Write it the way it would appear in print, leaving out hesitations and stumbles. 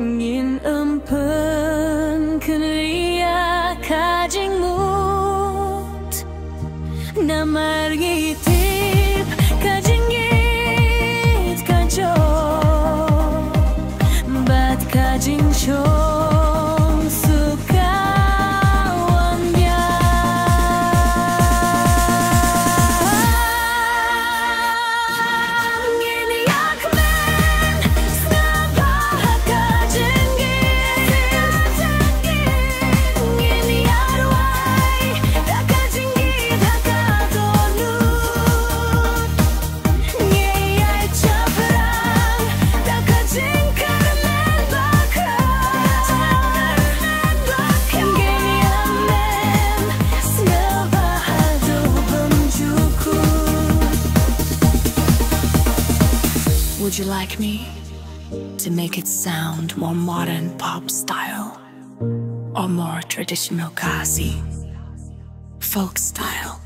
Ngin empen kenia kajing mut namar gitip kajing git kajo bat kajing chong suka wangya ngini yakmen snabah kajing git ngini arwai da kajing git hakadonu ngiyai chabrang da kajing karmen bakar ngini amen snabah adu bamjuku. Would you like me to make it sound more modern pop style or more traditional Kasi folk style?